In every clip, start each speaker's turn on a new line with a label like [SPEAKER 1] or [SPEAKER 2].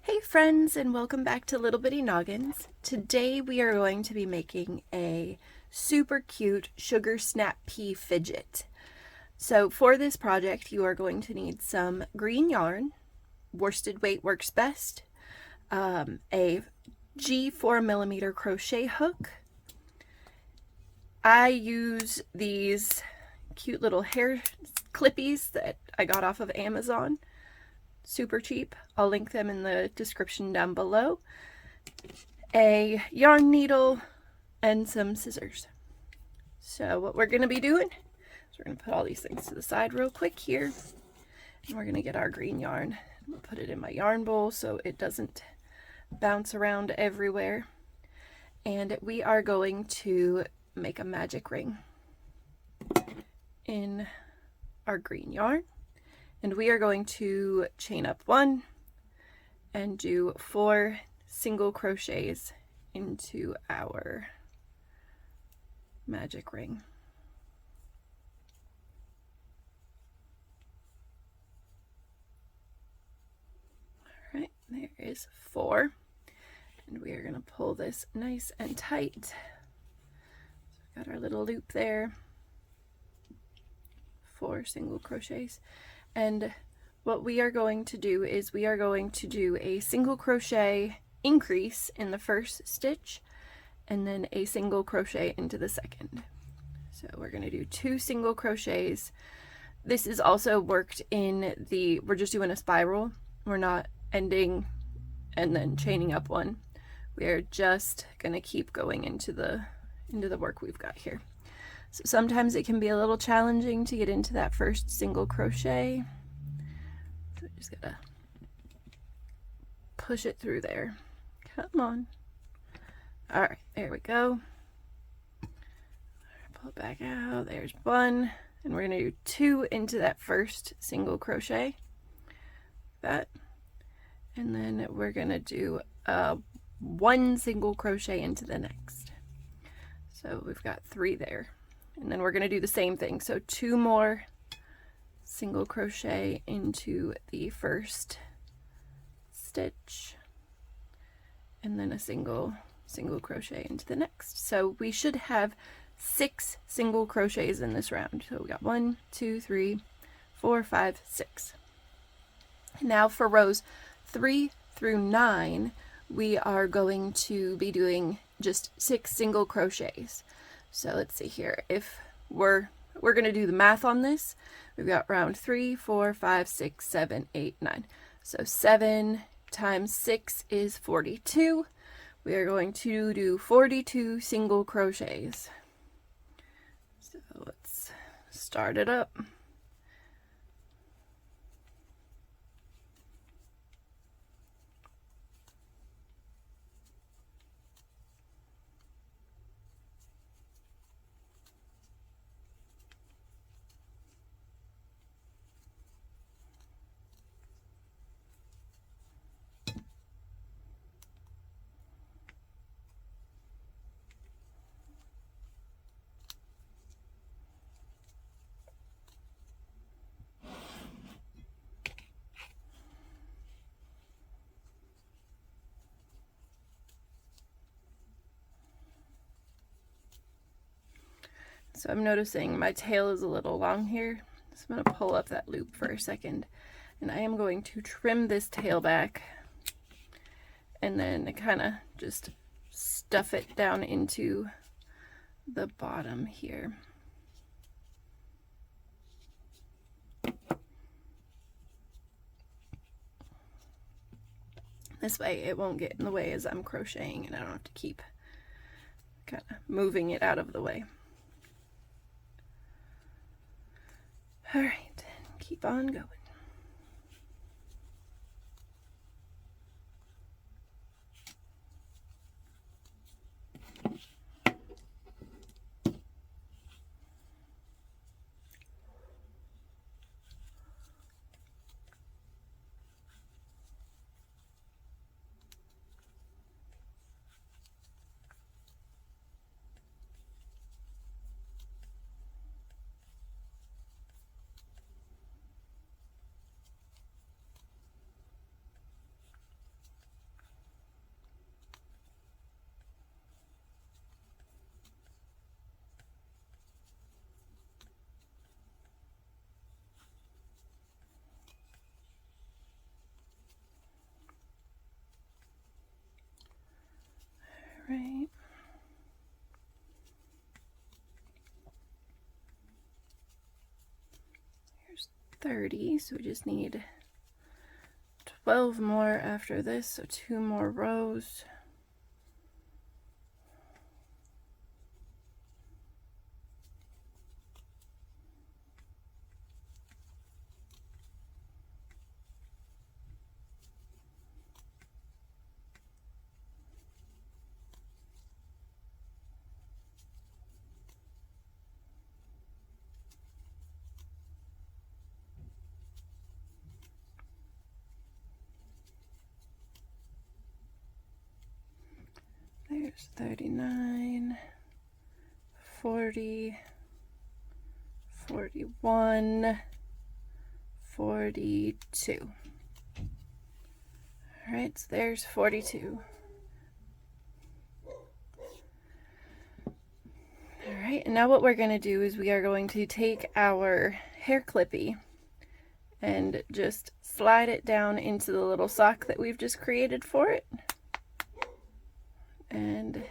[SPEAKER 1] Hey friends, and welcome back to Little Bitty Noggins. Today we are going to be making a super cute sugar snap pea fidget. So for this project you are going to need some green yarn, worsted weight works best, a G 4mm crochet hook. I use these cute little hair clippies that I got off of Amazon. Super cheap. I'll link them in the description down below. A yarn needle and some scissors. So what we're going to be doing is we're going to put all these things to the side real quick here, and we're going to get our green yarn. I'm going to put it in my yarn bowl so it doesn't bounce around everywhere. And we are going to make a magic ring in our green yarn. And we are going to chain up 1 and do 4 single crochets into our magic ring. All right, there is 4. And we are going to pull this nice and tight. So we've got our little loop there. 4 single crochets. And what we are going to do is we are going to do a single crochet increase in the first stitch and then a single crochet into the second. So we're going to do 2 single crochets. This is also worked in the, we're just doing a spiral. We're not ending and then chaining up 1. We are just going to keep going into the work we've got here. So sometimes it can be a little challenging to get into that first single crochet. So just gotta push it through there. Come on. All right, there we go. Pull it back out. There's 1, and we're gonna do 2 into that first single crochet. That, and then we're gonna do 1 single crochet into the next. So we've got 3 there. And then we're going to do the same thing. So 2 more single crochet into the first stitch and then a single crochet into the next. So we should have 6 single crochets in this round. So we got 1, 2, 3, 4, 5, 6. Now for rows 3 through 9, we are going to be doing just 6 single crochets. So let's see here. If we're going to do the math on this, we've got round 3, 4, 5, 6, 7, 8, 9. So 7 times 6 is 42. We are going to do 42 single crochets. So let's start it up. So I'm noticing my tail is a little long here. So I'm going to pull up that loop for a second. And I am going to trim this tail back and then kind of just stuff it down into the bottom here. This way it won't get in the way as I'm crocheting and I don't have to keep kind of moving it out of the way. All right, keep on going. 30, so we just need 12 more after this, so 2 more rows. There's 39, 40, 41, 42. All right, so there's 42. All right, and now what we're going to do is we are going to take our hair clippy and just slide it down into the little sock that we've just created for it. And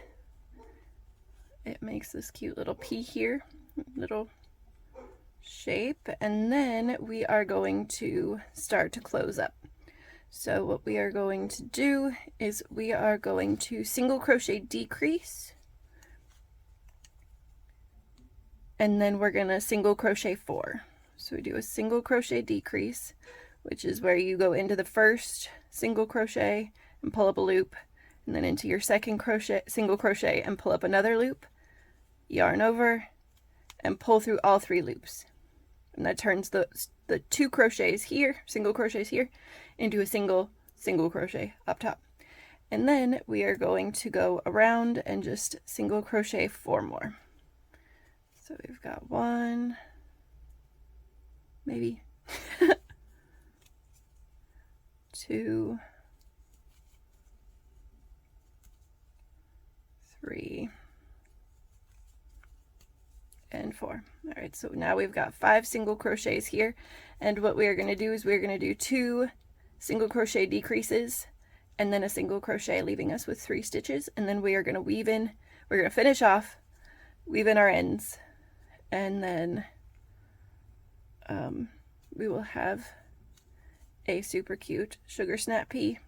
[SPEAKER 1] it makes this cute little pea here, little shape, and then we are going to start to close up. So what we are going to do is we are going to single crochet decrease, and then we're going to single crochet 4. So we do a single crochet decrease, which is where you go into the first single crochet and pull up a loop, and then into your second crochet, single crochet, and pull up another loop, yarn over, and pull through all 3 loops. And that turns the 2 crochets here, single crochets here, into a single crochet up top. And then we are going to go around and just single crochet 4 more. So we've got 1, maybe 2, 3, and 4. All right, so now we've got 5 single crochets here, and what we are going to do is we're going to do 2 single crochet decreases and then a single crochet, leaving us with 3 stitches, and then we are going to weave in, we're going to finish off, weave in our ends, and then we will have a super cute sugar snap pea.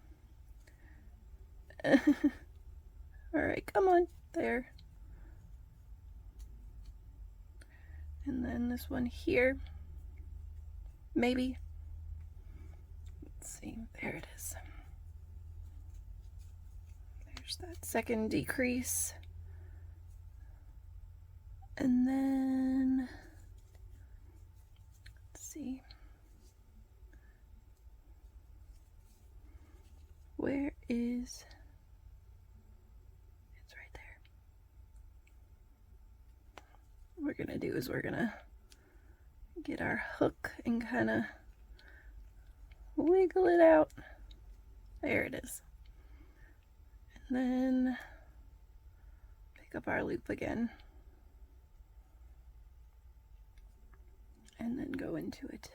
[SPEAKER 1] All right, come on, there. And then this one here, maybe. Let's see, there it is. There's that second decrease. And then, let's see. Where is, it's right there. What we're gonna do is we're gonna get our hook and kind of wiggle it out. There it is. And then pick up our loop again. And then go into it.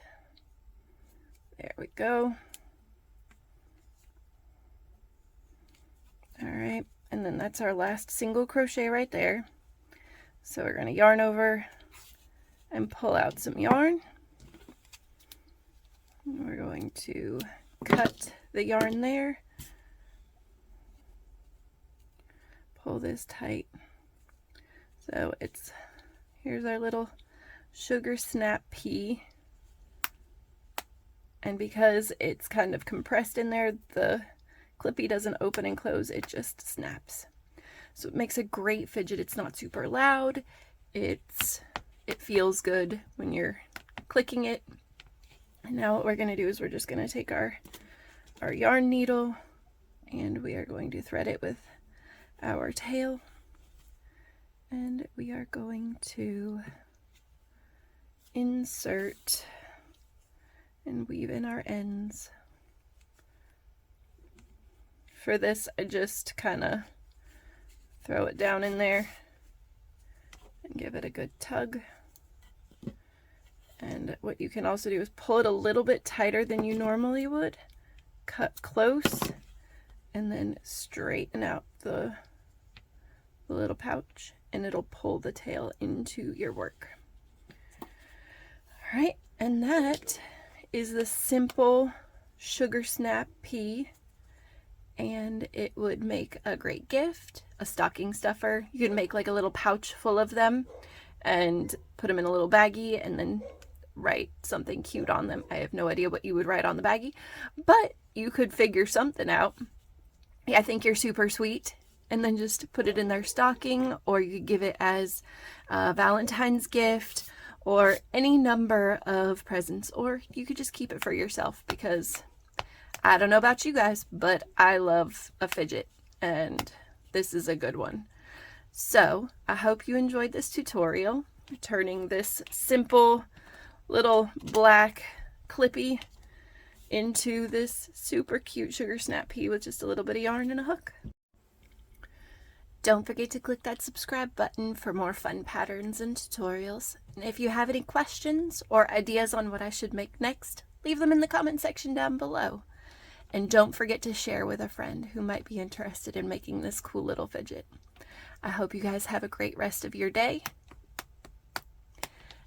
[SPEAKER 1] There we go. All right, and then that's our last single crochet right there. So we're going to yarn over and pull out some yarn. And we're going to cut the yarn there. Pull this tight. So it's, here's our little sugar snap pea. And because it's kind of compressed in there, the clippy doesn't open and close, it just snaps. So it makes a great fidget. It's not super loud. It feels good when you're clicking it. And now what we're going to do is we're just going to take our yarn needle and we are going to thread it with our tail. And we are going to insert and weave in our ends. For this, I just kind of throw it down in there and give it a good tug. And what you can also do is pull it a little bit tighter than you normally would. Cut close and then straighten out the little pouch and it'll pull the tail into your work. All right, and that is the simple sugar snap pea, and it would make a great gift, a stocking stuffer. You could make like a little pouch full of them and put them in a little baggie and then write something cute on them. I have no idea what you would write on the baggie, but you could figure something out. I think you're super sweet, and then just put it in their stocking, or you could give it as a Valentine's gift, or any number of presents, or you could just keep it for yourself, because I don't know about you guys, but I love a fidget, and this is a good one. So I hope you enjoyed this tutorial, turning this simple little black clippy into this super cute sugar snap pea with just a little bit of yarn and a hook. Don't forget to click that subscribe button for more fun patterns and tutorials. And if you have any questions or ideas on what I should make next, leave them in the comment section down below. And don't forget to share with a friend who might be interested in making this cool little fidget. I hope you guys have a great rest of your day,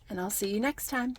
[SPEAKER 1] and I'll see you next time.